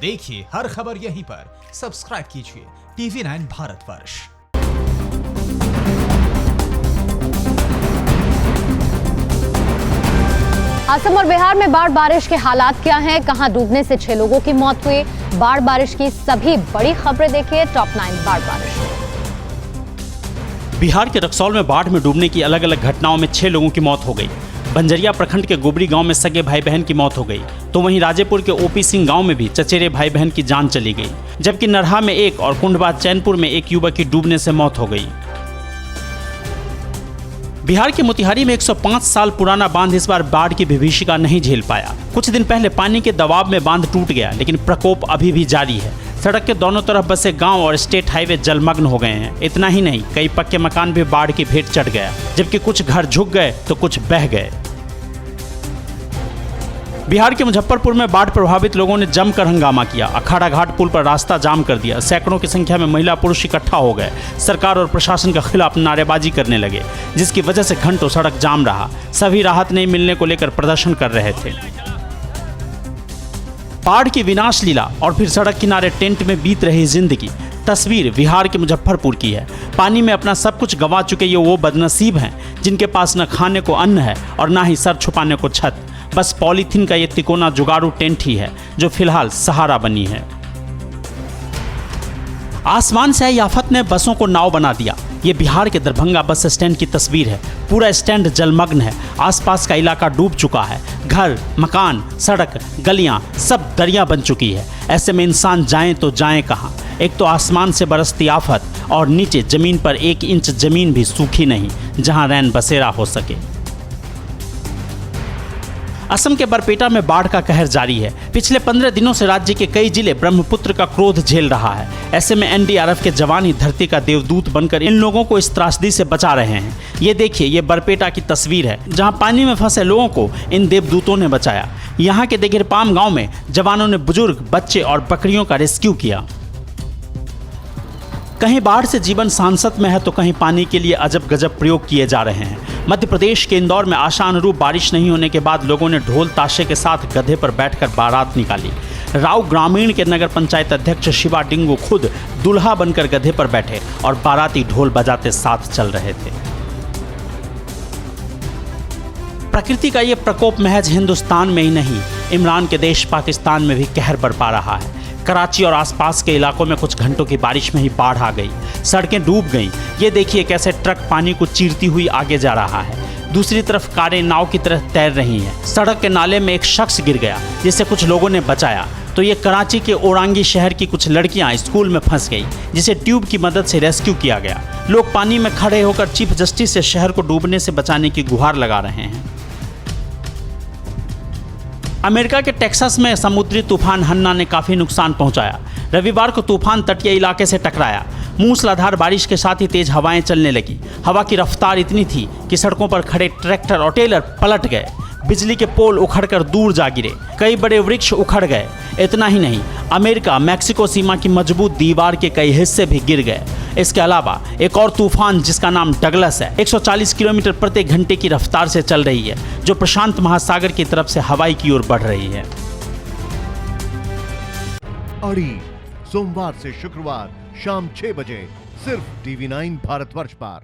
देखिए हर खबर यहीं पर। सब्सक्राइब कीजिए TV9 भारतवर्ष। असम और बिहार में बाढ़ बारिश के हालात क्या हैं? कहां डूबने से 6 लोगों की मौत हुई? बाढ़ बारिश की सभी बड़ी खबरें देखिए टॉप 9 बाढ़ बारिश। बिहार के रक्सौल में बाढ़ में डूबने की अलग अलग घटनाओं में 6 लोगों की मौत हो गई। बंजरिया प्रखंड के गोबरी गांव में सगे भाई बहन की मौत हो गई, तो वहीं राजेपुर के ओपी सिंह गांव में भी चचेरे भाई बहन की जान चली गई, जबकि नरहा में एक और कुंडबाद चैनपुर में एक युवक की डूबने से मौत हो गई। बिहार के मोतिहारी में 105 साल पुराना बांध इस बार बाढ़ की विभीषिका नहीं झेल पाया। कुछ दिन पहले पानी के दबाव में बांध टूट गया, लेकिन प्रकोप अभी भी जारी है। सड़क के दोनों तरफ बसे गांव और स्टेट हाईवे जलमग्न हो गए हैं। इतना ही नहीं, कई पक्के मकान भी बाढ़ की भेंट चढ़ गया, जबकि कुछ घर झुक गए तो कुछ बह गए। बिहार के मुजफ्फरपुर में बाढ़ प्रभावित लोगों ने जमकर हंगामा किया। अखाड़ा घाट पुल पर रास्ता जाम कर दिया। सैकड़ों की संख्या में महिला पुरुष इकट्ठा हो गए। सरकार और प्रशासन के खिलाफ नारेबाजी करने लगे, जिसकी वजह से घंटों सड़क जाम रहा। सभी राहत नहीं मिलने को लेकर प्रदर्शन कर रहे थे। बाढ़ की विनाश लीला और फिर सड़क किनारे टेंट में बीत रही जिंदगी। तस्वीर बिहार के मुजफ्फरपुर की है। पानी में अपना सब कुछ गंवा चुके ये वो बदनसीब हैं जिनके पास न खाने को अन्न है और ना ही सर छुपाने को छत। बस पॉलीथीन का ये तिकोना जुगाड़ू टेंट ही है जो फिलहाल सहारा बनी है। आसमान से आई आफत ने बसों को नाव बना दिया। ये बिहार के दरभंगा बस स्टैंड की तस्वीर है। पूरा स्टैंड जलमग्न है। आसपास का इलाका डूब चुका है। घर, मकान, सड़क, गलियां सब दरिया बन चुकी है। ऐसे में इंसान जाएं तो जाएं कहां? एक तो आसमान से बरसती आफत और नीचे जमीन पर 1 इंच जमीन भी सूखी नहीं जहां रैन बसेरा हो सके। असम के बरपेटा में बाढ़ का कहर जारी है। पिछले 15 दिनों से राज्य के कई जिले ब्रह्मपुत्र का क्रोध झेल रहा है। ऐसे में एनडीआरएफ के जवान ही धरती का देवदूत बनकर इन लोगों को इस त्रासदी से बचा रहे हैं। ये देखिए, ये बरपेटा की तस्वीर है जहां पानी में फंसे लोगों को इन देवदूतों ने बचाया। यहाँ के देगिरपाम गांव में जवानों ने बुजुर्ग, बच्चे और बकरियों का रेस्क्यू किया। कहीं बाढ़ से जीवन सांसत में है तो कहीं पानी के लिए अजब गजब प्रयोग किए जा रहे हैं। मध्य प्रदेश के इंदौर में आशा अनुरूप बारिश नहीं होने के बाद लोगों ने ढोल ताशे के साथ गधे पर बैठकर बारात निकाली। राव ग्रामीण के नगर पंचायत अध्यक्ष शिवा डिंगू खुद दुल्हा बनकर गधे पर बैठे और बाराती ढोल बजाते साथ चल रहे थे। प्रकृति का ये प्रकोप महज हिंदुस्तान में ही नहीं, इमरान के देश पाकिस्तान में भी कहर बरपा रहा है। कराची और आसपास के इलाकों में कुछ घंटों की बारिश में ही बाढ़ आ गई। सड़कें डूब गईं। ये देखिए कैसे ट्रक पानी को चीरती हुई आगे जा रहा है। दूसरी तरफ कारें नाव की तरह तैर रही हैं। सड़क के नाले में एक शख्स गिर गया, जिसे कुछ लोगों ने बचाया। तो ये कराची के ओरांगी शहर की कुछ लड़कियां स्कूल में फंस गई, जिसे ट्यूब की मदद से रेस्क्यू किया गया। लोग पानी में खड़े होकर चीफ जस्टिस से शहर को डूबने से बचाने की गुहार लगा रहे हैं। अमेरिका के टेक्सास में समुद्री तूफान हन्ना ने काफी नुकसान पहुंचाया। रविवार को तूफान तटीय इलाके से टकराया। मूसलाधार बारिश के साथ ही तेज हवाएं चलने लगी। हवा की रफ्तार इतनी थी कि सड़कों पर खड़े ट्रैक्टर और टेलर पलट गए। बिजली के पोल उखड़कर दूर जा गिरे। कई बड़े वृक्ष उखड़ गए। इतना ही नहीं, अमेरिका मैक्सिको सीमा की मजबूत दीवार के कई हिस्से भी गिर गए। इसके अलावा एक और तूफान जिसका नाम डगलस है, 140 किलोमीटर प्रति घंटे की रफ्तार से चल रही है, जो प्रशांत महासागर की तरफ से हवाई की ओर बढ़ रही है। अड़ी सोमवार से शुक्रवार शाम 6 बजे सिर्फ TV9 भारतवर्ष पर।